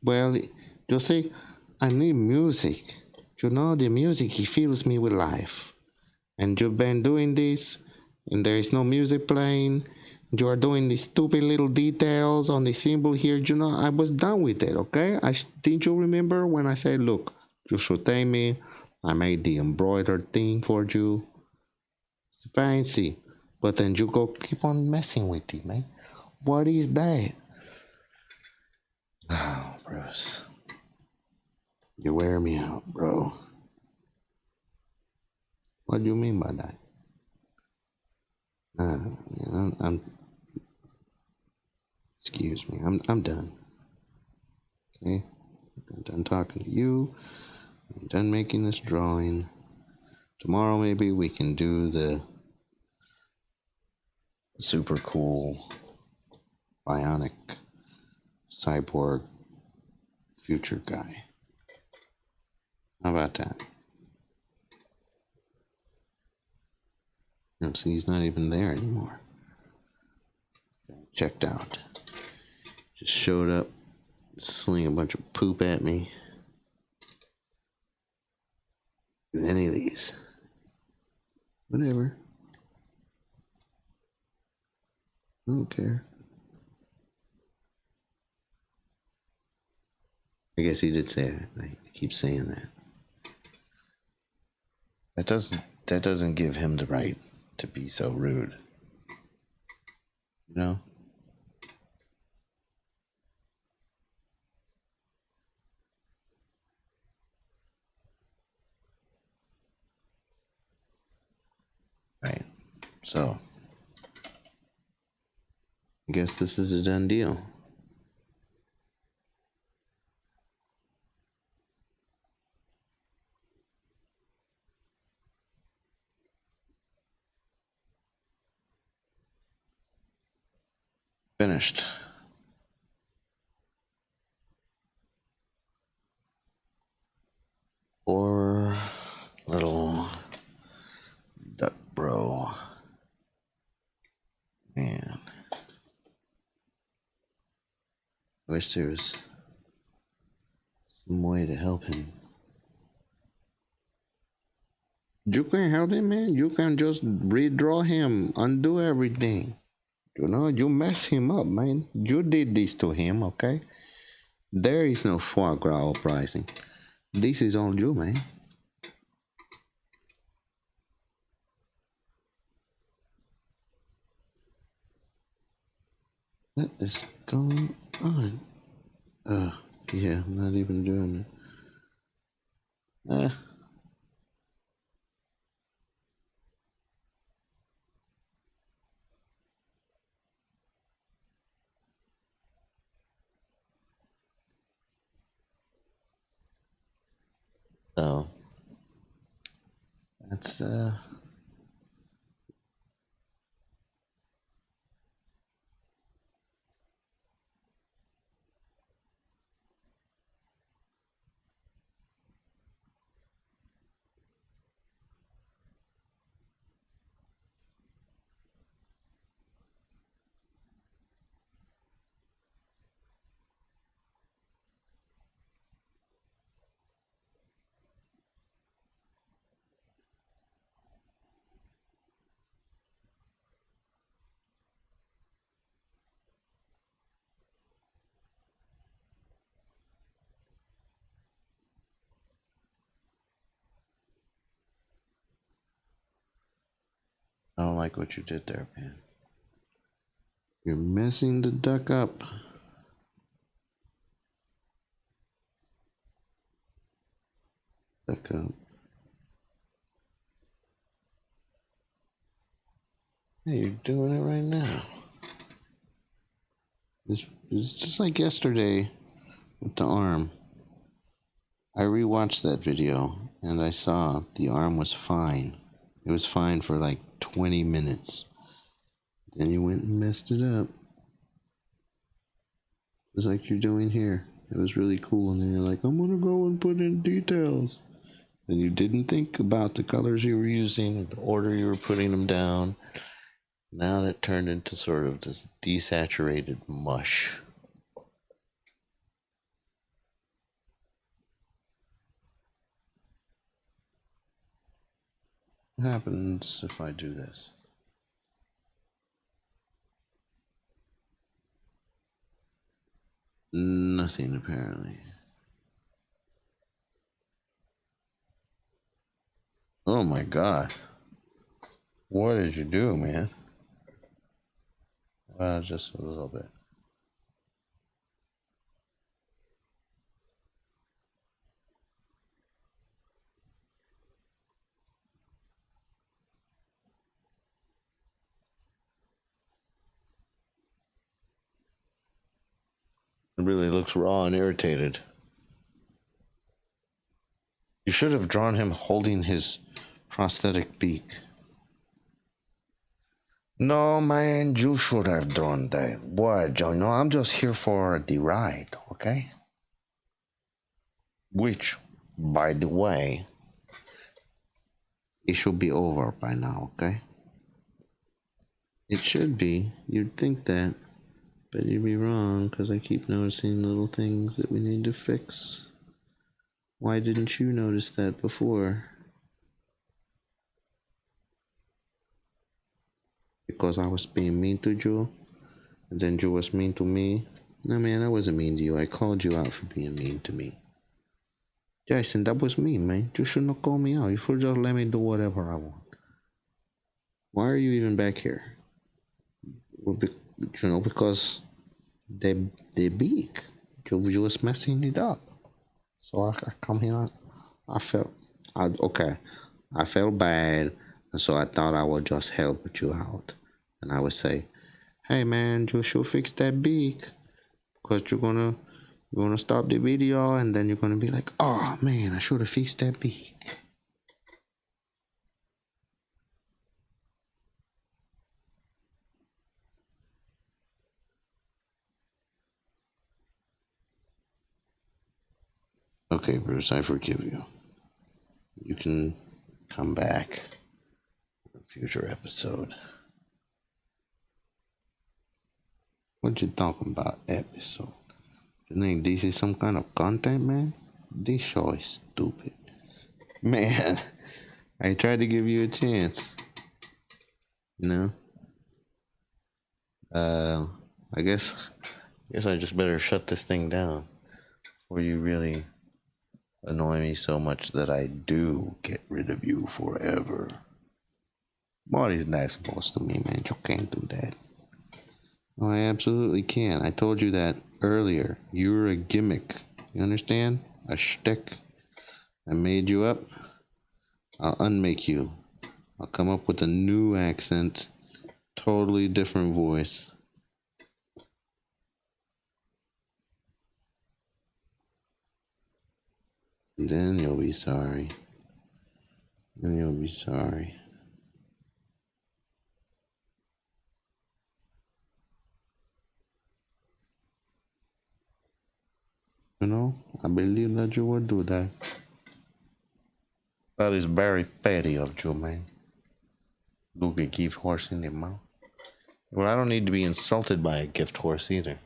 Well, you see, I need music. The music, it fills me with life. And you've been doing this, and there is no music playing. You are doing these stupid little details on the symbol here. I was done with it, okay? Didn't you remember when I said, look, you should thank me. I made the embroidered thing for you. It's fancy. But then you go keep on messing with it, man. What is that? Oh, Bruce. You wear me out, bro. What do you mean by that? I'm excuse me. I'm done. Okay? I'm done talking to you. I'm done making this drawing. Tomorrow maybe we can do the super cool bionic cyborg future guy. How about that? See, he's not even there anymore. Checked out. Just showed up, sling a bunch of poop at me. Any of these. Whatever. I don't care. I guess he did say that. I keep saying that. That doesn't give him the right to be so rude. You know? So, I guess this is a done deal. Finished. Poor little duck bro. Man. I wish there was some way to help him. You can help him, man. You can just redraw him, undo everything. You know, you mess him up, man. You did this to him, okay? There is no foie gras uprising. This is all you, man. What is going on? Yeah, I'm not even doing it. So, that's, I don't like what you did there, man. You're messing the duck up. Duck up. Hey, you're doing it right now. It's just like yesterday with the arm. I rewatched that video and I saw the arm was fine. It was fine for like 20 minutes. Then you went and messed it up. It's like you're doing here. It was really cool, and then you're like, I'm gonna go and put in details. Then you didn't think about the colors you were using, the order you were putting them down. Now that turned into sort of this desaturated mush. What happens if I do this? Nothing, apparently. Oh my god. What did you do, man? Just a little bit. It really looks raw and irritated. You should have drawn him holding his prosthetic beak. No, man, you should have drawn that. What, John? No, I'm just here for the ride, okay? Which, by the way, it should be over by now, okay? It should be. You'd think that, but you'd be wrong, because I keep noticing little things that we need to fix. Why didn't you notice that before? Because I was being mean to you, and then you was mean to me. No, man, I wasn't mean to you. I called you out for being mean to me. Jason, that was me, man. You shouldn't have called me out. You should just let me do whatever I want. Why are you even back here? Well, because they big. You was messing it up. So I come here. I felt bad. And so I thought I would just help you out. And I would say, hey man, you should fix that beak. Because you're gonna stop the video and then you're gonna be like, oh man, I should have fixed that beak. Okay, Bruce, I forgive you. You can come back for a future episode. What you talking about, episode? You think this is some kind of content, man? This show is stupid. Man, I tried to give you a chance. You know? I guess I just better shut this thing down before you really annoy me so much that I do get rid of you forever. Body's not supposed to me, man. You can't do that. Oh, I absolutely can. I told you that earlier. You're a gimmick. You understand? A shtick. I made you up. I'll unmake you. I'll come up with a new accent. Totally different voice. And then you'll be sorry. Then you'll be sorry. You know, I believe that you will do that. That is very petty of you, man. Look a gift horse in the mouth. Well, I don't need to be insulted by a gift horse either.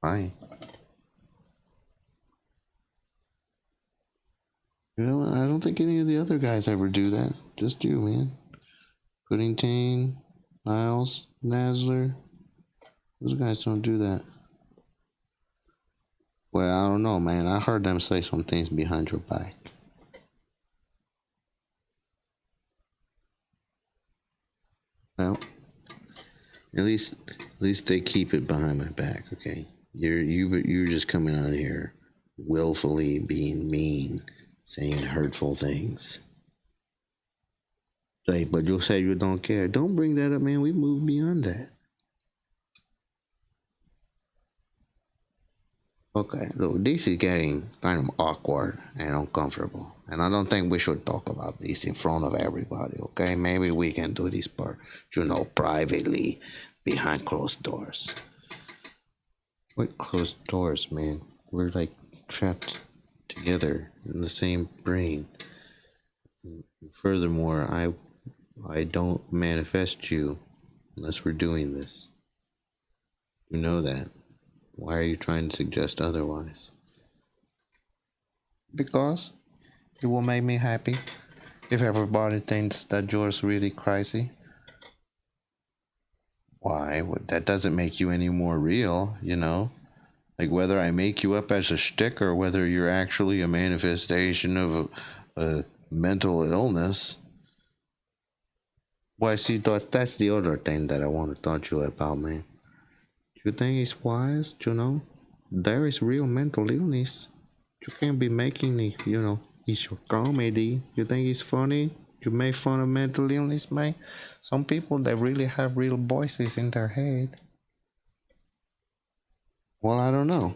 Fine. You know, I don't think any of the other guys ever do that. Just you, man. Puddingtane, Niles, Nasler. Those guys don't do that. Well, I don't know, man. I heard them say some things behind your back. Well, at least they keep it behind my back, okay? You're just coming out here willfully being mean, saying hurtful things. Hey, but you say you don't care. Don't bring that up, man. We moved beyond that. Okay, look, this is getting kind of awkward and uncomfortable. And I don't think we should talk about this in front of everybody, okay? Maybe we can do this part, privately, behind closed doors. What closed doors, man? We're like trapped together in the same brain. And furthermore, I don't manifest you unless we're doing this. You know that. Why are you trying to suggest otherwise? Because it will make me happy if everybody thinks that you're really crazy. Why? That doesn't make you any more real, Like whether I make you up as a shtick or whether you're actually a manifestation of a mental illness. Well, see, that's the other thing that I want to talk to you about, man. You think it's wise, There is real mental illness. You can't be making it, it's your comedy. You think it's funny? You make fun of mental illness, man? Some people, they really have real voices in their head. Well, I don't know.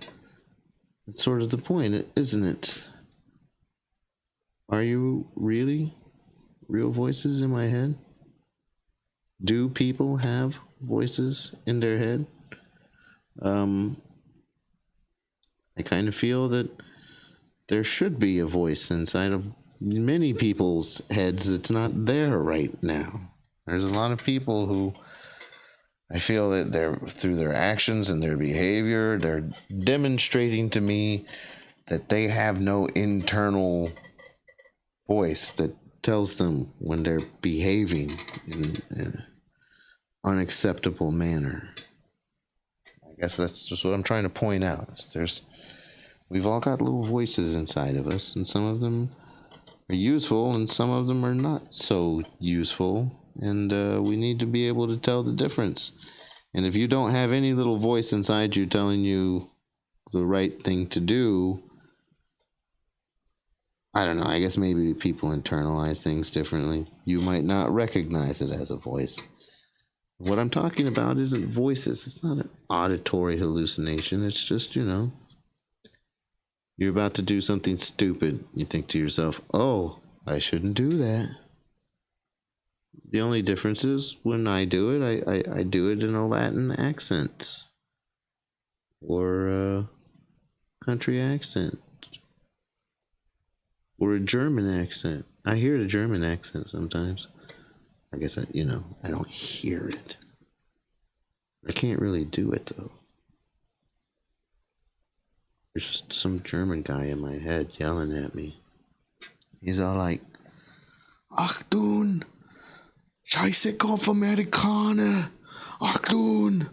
That's sort of the point, isn't it? Are you really real voices in my head? Do people have voices in their head? I kind of feel that there should be a voice inside of many people's heads that's not there right now. There's a lot of people who I feel that they're, through their actions and their behavior, they're demonstrating to me that they have no internal voice that tells them when they're behaving in an unacceptable manner. I guess that's just what I'm trying to point out. We've all got little voices inside of us, and some of them are useful, and some of them are not so useful, and we need to be able to tell the difference. And if you don't have any little voice inside you telling you the right thing to do, I don't know. I guess maybe people internalize things differently. You might not recognize it as a voice. What I'm talking about isn't voices. It's not an auditory hallucination. It's just, you're about to do something stupid. You think to yourself, oh, I shouldn't do that. The only difference is when I do it, I do it in a Latin accent or a country accent or a German accent. I hear the German accent sometimes. I guess I don't hear it. I can't really do it though. There's just some German guy in my head yelling at me. He's all like, Achtung! Scheiße Kopf Amerikaner! Achtung!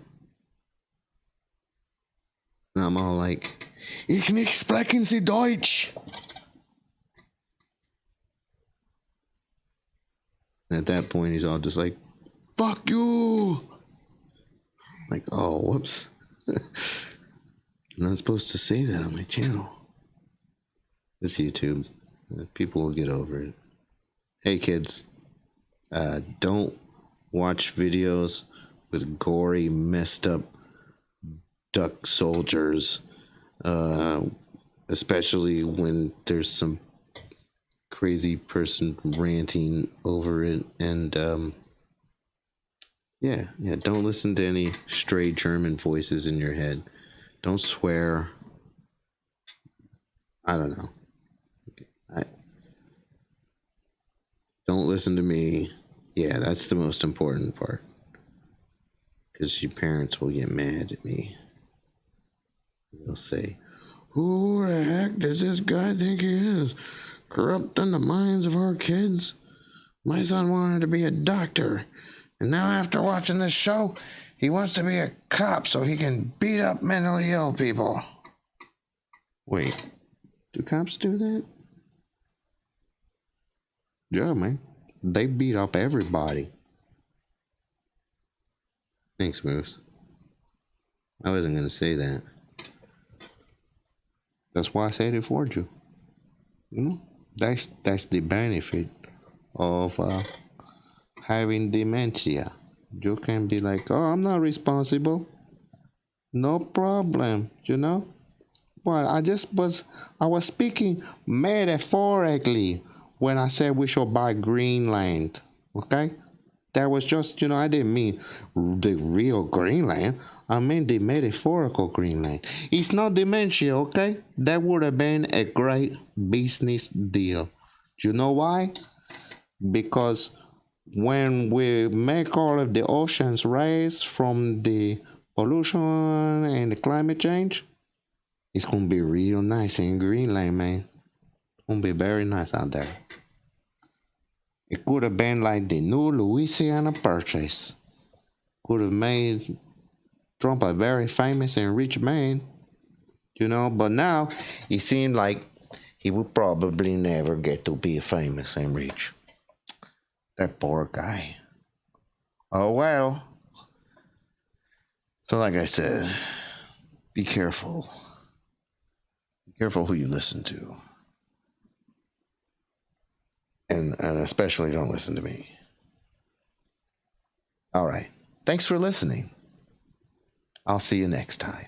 And I'm all like, Ich nicht sprechen Sie Deutsch! And at that point, he's all just like, fuck you! Like, oh, whoops. I'm not supposed to say that on my channel. It's YouTube. People will get over it. Hey, kids. Don't watch videos with gory, messed up duck soldiers. Especially when there's some crazy person ranting over it. And, yeah, don't listen to any stray German voices in your head. Don't swear. I don't know. Don't listen to me. Yeah, that's the most important part. Because your parents will get mad at me. They'll say, who the heck does this guy think he is? Corrupting the minds of our kids? My son wanted to be a doctor. And now after watching this show, he wants to be a cop so he can beat up mentally ill people. Wait, do cops do that? Yeah, man. They beat up everybody. Thanks, Moose. I wasn't going to say that. That's why I said it for you. That's the benefit of having dementia. You can be like, oh, I'm not responsible. No problem, Well, I was speaking metaphorically when I said we should buy Greenland, okay? That was just, I didn't mean the real Greenland. I mean the metaphorical Greenland. It's not dementia, okay? That would have been a great business deal. Do you know why? Because when we make all of the oceans rise from the pollution and the climate change, it's going to be real nice in Greenland, man. It's going to be very nice out there. It could have been like the new Louisiana Purchase. Could have made Trump a very famous and rich man, but now it seemed like he would probably never get to be famous and rich. That poor guy. Oh well. So like I said, be careful. Be careful who you listen to. And especially don't listen to me. All right. Thanks for listening. I'll see you next time.